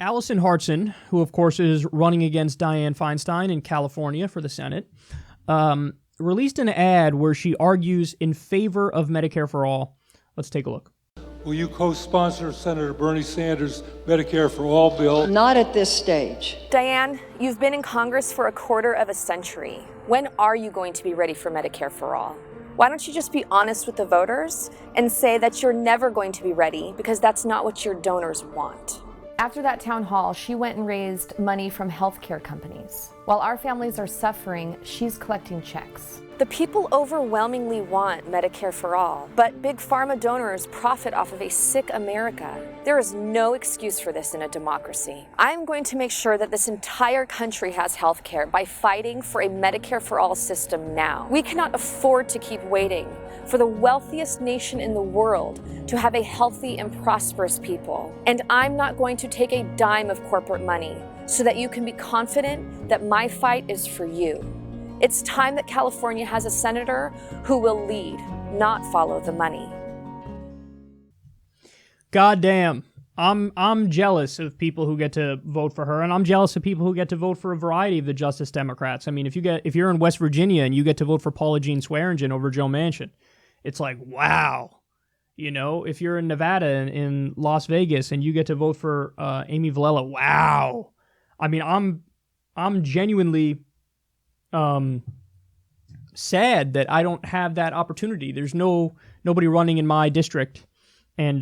Allison Hartson, who of course is running against Dianne Feinstein in California for the Senate, released an ad where she argues in favor of Medicare-for-All. Let's take a look. Will you co-sponsor Senator Bernie Sanders' Medicare-for-All bill? Not at this stage. Dianne, you've been in Congress for a quarter of a century. When are you going to be ready for Medicare-for-All? Why don't you just be honest with the voters and say that you're never going to be ready because that's not what your donors want? After that town hall, she went and raised money from healthcare companies. While our families are suffering, she's collecting checks. The people overwhelmingly want Medicare for all, but big pharma donors profit off of a sick America. There is no excuse for this in a democracy. I'm going to make sure that this entire country has health care by fighting for a Medicare for all system now. We cannot afford to keep waiting for the wealthiest nation in the world to have a healthy and prosperous people. And I'm not going to take a dime of corporate money so that you can be confident that my fight is for you. It's time that California has a senator who will lead, not follow the money. God damn. I'm jealous of people who get to vote for her, and I'm jealous of people who get to vote for a variety of the Justice Democrats. I mean, if you're in West Virginia and you get to vote for Paula Jean Swearengin over Joe Manchin, it's like, wow. You know, if you're in Nevada and in Las Vegas and you get to vote for Amy Villela, wow. I mean, I'm genuinely sad that I don't have that opportunity. There's nobody running in my district, and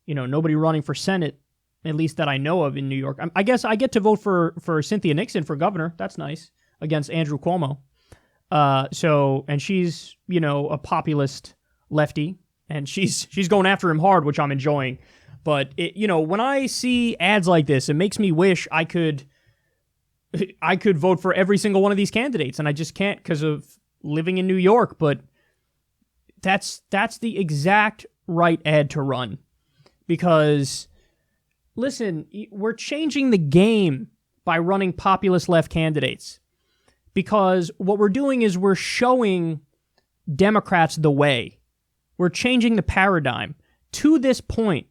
nobody running for Senate, at least that I know of in New York. I guess I get to vote for Cynthia Nixon for governor. That's nice, against Andrew Cuomo. And she's a populist lefty, and she's going after him hard, which I'm enjoying. But when I see ads like this, it makes me wish I could vote for every single one of these candidates, and I just can't because of living in New York. But that's the exact right ad to run, because listen, we're changing the game by running populist left candidates, because what we're doing is we're showing Democrats the way. We're changing the paradigm. To this point,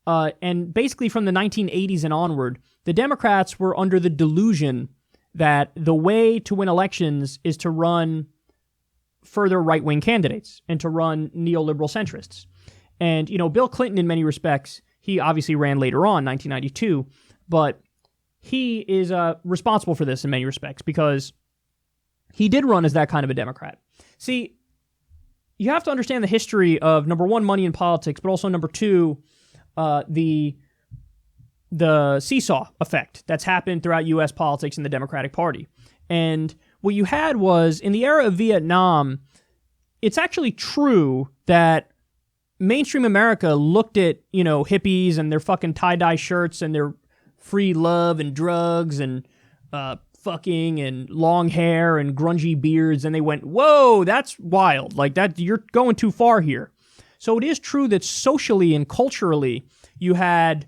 and basically from the 1980s and onward, the Democrats were under the delusion that the way to win elections is to run further right-wing candidates and to run neoliberal centrists. And, Bill Clinton, in many respects, he obviously ran later on, 1992, but he is responsible for this in many respects because he did run as that kind of a Democrat. See, you have to understand the history of, number one, money in politics, but also, number two, the seesaw effect that's happened throughout U.S. politics in the Democratic Party. And what you had was, in the era of Vietnam, it's actually true that mainstream America looked at, hippies and their fucking tie-dye shirts and their free love and drugs and fucking and long hair and grungy beards, and they went, whoa, that's wild. Like, that, you're going too far here. So it is true that socially and culturally, you had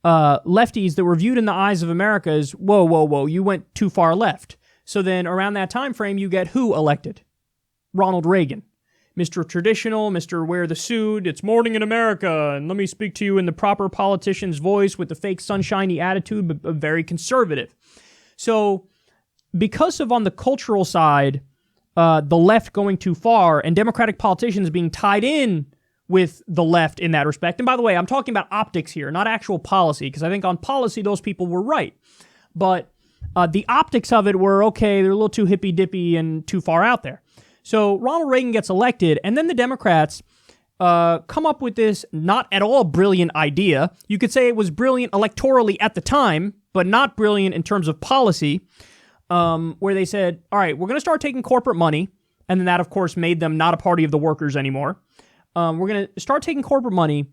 lefties that were viewed in the eyes of America as, whoa, you went too far left. So then around that time frame, you get who elected? Ronald Reagan. Mr. Traditional, Mr. Wear the Suit, it's morning in America, and let me speak to you in the proper politician's voice with the fake sunshiny attitude, but very conservative. So because of, on the cultural side, the left going too far and Democratic politicians being tied in with the left in that respect. And by the way, I'm talking about optics here, not actual policy, because I think on policy, those people were right. But the optics of it were, okay, they're a little too hippy-dippy and too far out there. So Ronald Reagan gets elected, and then the Democrats come up with this not at all brilliant idea. You could say it was brilliant electorally at the time, but not brilliant in terms of policy, where they said, all right, we're going to start taking corporate money, and then that, of course, made them not a party of the workers anymore. We're going to start taking corporate money,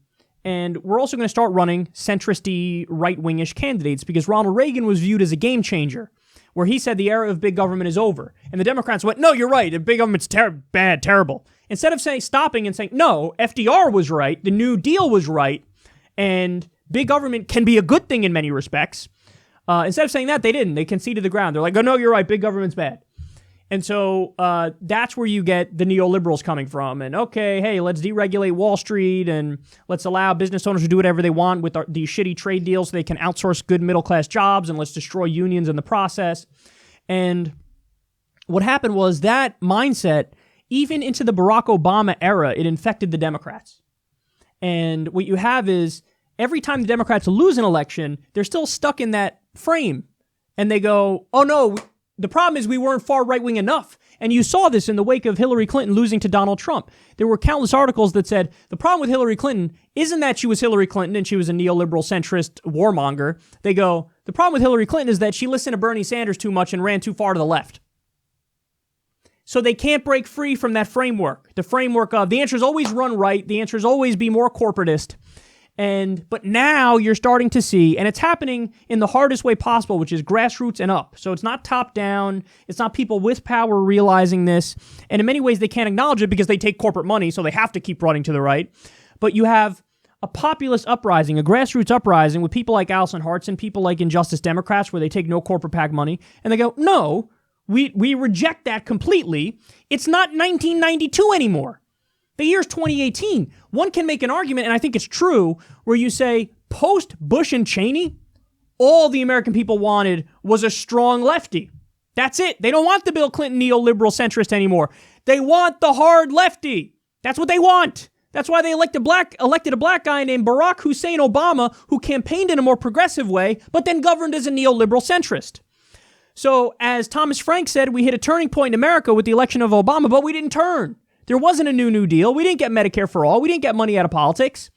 and we're also going to start running centrist-y, right-wingish candidates, because Ronald Reagan was viewed as a game changer, where he said the era of big government is over. And the Democrats went, no, you're right, big government's bad, terrible. Instead of stopping and saying, no, FDR was right, the New Deal was right, and big government can be a good thing in many respects. Instead of saying that, they didn't. They conceded the ground. They're like, oh, no, you're right, big government's bad. And so that's where you get the neoliberals coming from. And okay, hey, let's deregulate Wall Street and let's allow business owners to do whatever they want with these shitty trade deals so they can outsource good middle-class jobs, and let's destroy unions in the process. And what happened was that mindset, even into the Barack Obama era, it infected the Democrats. And what you have is every time the Democrats lose an election, they're still stuck in that frame. And they go, oh no, the problem is we weren't far right-wing enough. And you saw this in the wake of Hillary Clinton losing to Donald Trump. There were countless articles that said the problem with Hillary Clinton isn't that she was Hillary Clinton and she was a neoliberal centrist warmonger. They go, the problem with Hillary Clinton is that she listened to Bernie Sanders too much and ran too far to the left. So they can't break free from that framework. The framework of the answer is always run right. The answer is always be more corporatist. But now you're starting to see, and it's happening in the hardest way possible, which is grassroots and up. So it's not top down. It's not people with power realizing this. And in many ways, they can't acknowledge it because they take corporate money, so they have to keep running to the right. But you have a populist uprising, a grassroots uprising with people like Allison Hartz and people like Injustice Democrats where they take no corporate PAC money. And they go, no, we reject that completely. It's not 1992 anymore. The year's 2018. One can make an argument, and I think it's true, where you say, post-Bush and Cheney, all the American people wanted was a strong lefty. That's it. They don't want the Bill Clinton neoliberal centrist anymore. They want the hard lefty. That's what they want. That's why they elected a black guy named Barack Hussein Obama, who campaigned in a more progressive way, but then governed as a neoliberal centrist. So, as Thomas Frank said, we hit a turning point in America with the election of Obama, but we didn't turn. There wasn't a New Deal. We didn't get Medicare-for-All. We didn't get money out of politics.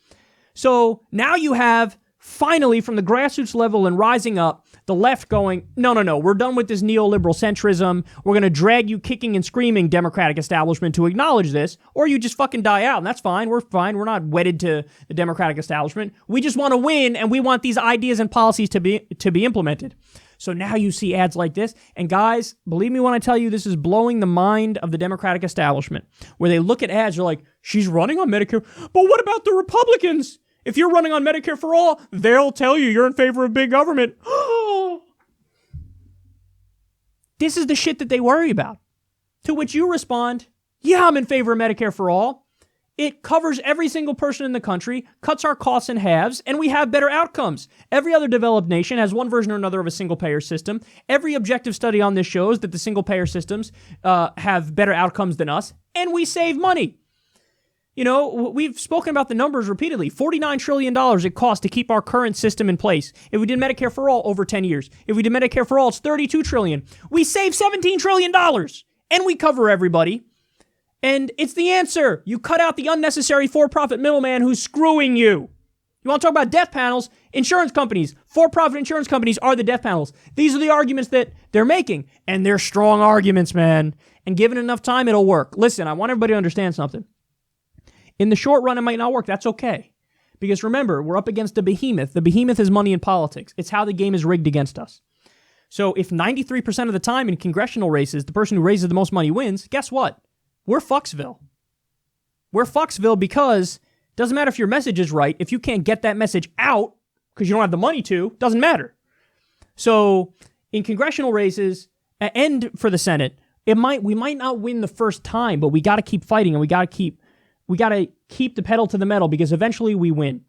So now you have, finally, from the grassroots level and rising up, the left going, no, we're done with this neoliberal centrism. We're going to drag you kicking and screaming, Democratic establishment, to acknowledge this, or you just fucking die out, and that's fine. We're fine. We're not wedded to the Democratic establishment. We just want to win, and we want these ideas and policies to be implemented. So now you see ads like this. And guys, believe me when I tell you, this is blowing the mind of the Democratic establishment, where they look at ads, they're like, she's running on Medicare. But what about the Republicans? If you're running on Medicare for all, they'll tell you you're in favor of big government. This is the shit that they worry about. To which you respond, yeah, I'm in favor of Medicare for all. It covers every single person in the country, cuts our costs in halves, and we have better outcomes. Every other developed nation has one version or another of a single-payer system. Every objective study on this shows that the single-payer systems have better outcomes than us, and we save money. You know, we've spoken about the numbers repeatedly. $49 trillion it costs to keep our current system in place. If we did Medicare for all over 10 years, if we did Medicare for all, it's $32 trillion. We save $17 trillion, and we cover everybody. And it's the answer. You cut out the unnecessary for-profit middleman who's screwing you. You want to talk about death panels? Insurance companies, for-profit insurance companies are the death panels. These are the arguments that they're making. And they're strong arguments, man. And given enough time, it'll work. Listen, I want everybody to understand something. In the short run, it might not work. That's okay. Because remember, we're up against a behemoth. The behemoth is money in politics. It's how the game is rigged against us. So if 93% of the time in congressional races, the person who raises the most money wins, guess what? We're Fucksville. We're Fucksville because it doesn't matter if your message is right. If you can't get that message out because you don't have the money to, doesn't matter. So in congressional races and for the Senate, we might not win the first time, but we got to keep fighting and we got to keep the pedal to the metal because eventually we win.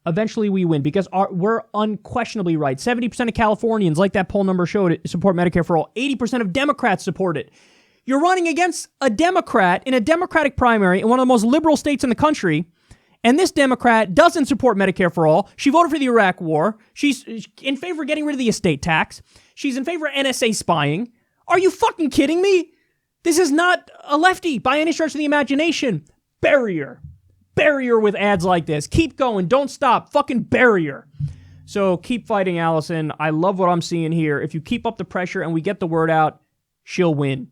Eventually we win because we're unquestionably right. 70% of Californians, like that poll number showed, support Medicare for all. 80% of Democrats support it. You're running against a Democrat in a Democratic primary in one of the most liberal states in the country, and this Democrat doesn't support Medicare for all. She voted for the Iraq War. She's in favor of getting rid of the estate tax. She's in favor of NSA spying. Are you fucking kidding me? This is not a lefty by any stretch of the imagination. Barrier with ads like this. Keep going. Don't stop. Fucking barrier. So keep fighting, Allison. I love what I'm seeing here. If you keep up the pressure and we get the word out, she'll win.